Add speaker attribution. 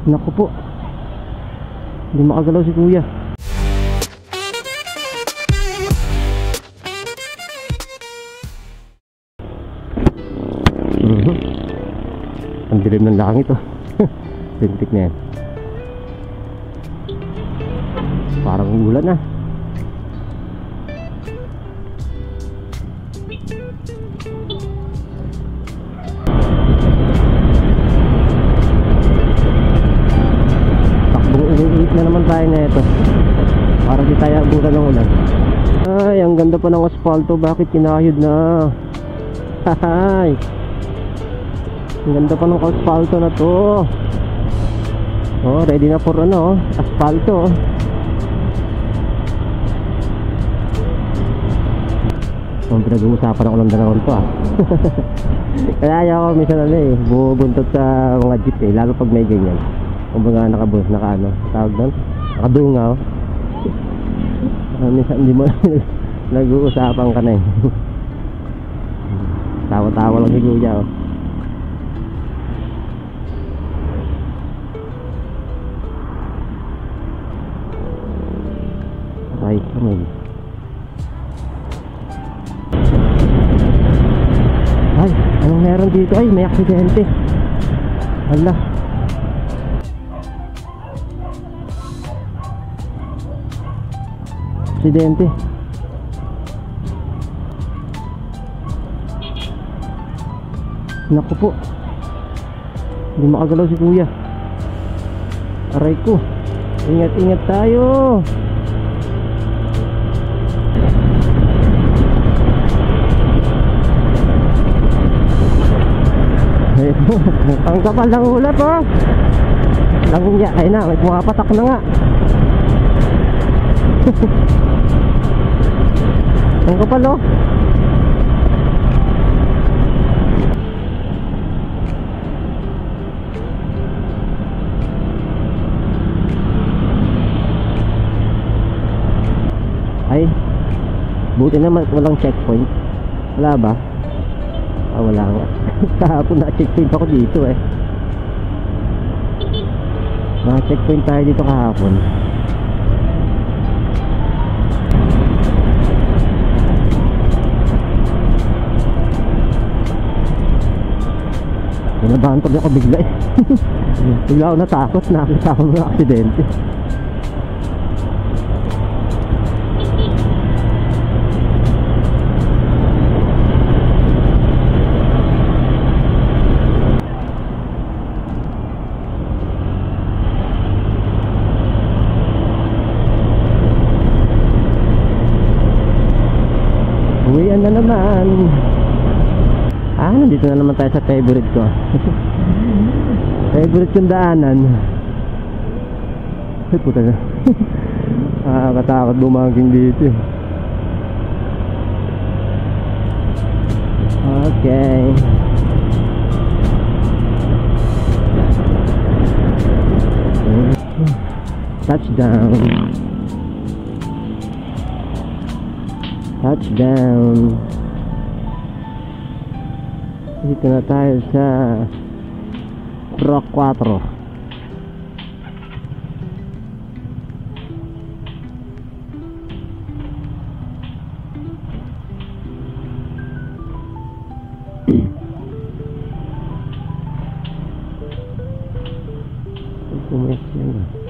Speaker 1: Naku po, hindi makagalaw si kuya. Ang dilim ng langit oh. Lintik na yan. Parang ulan na. Takbong iniit na naman tayo na ito. Para di tayo abutan ng ulan. Ay, ang ganda pa ng asfalto. Bakit kinahid na? Hahay, ang ganda pa ng asfalto na to. Oh, ready na for ano, asfalto. Ang pinag-uusapan ako ng dalawang to ah. Kaya ayaw ko minsan bubuntot sa mga jeep lalo pag may ganyan. Kung baga naka-ano, tawag doon, nakadungaw. Minsan hindi mo nag-uusapan ka na tawa-tawa lang si kuya oh. Right kami. Ay, anong meron dito? Ay, may aksidente. Hala. Aksidente. Naku po, hindi makagalaw si kuya. Aray ko, ingat-ingat tayo. Ang kapal ng ulat oh. Langya, ay na, may pumapatak na nga. Ang kapal oh. Ay, buti naman walang checkpoint. Wala ba? Ah, wala nga. Kahapon na-checkpoint ako dito na-checkpoint tayo dito kahapon. Pinabahan tuloy ako bigla Bigla ako natakot, nakita ako ng aksidente. Uwian na naman. Ah, nandito na naman tayo sa favorite ko. Favorite kong daanan. Ay puta na. Nakakatakot bumangking dito. Okay. Touchdown. Touchdown. Dito na tayo sa Rock 4. Ito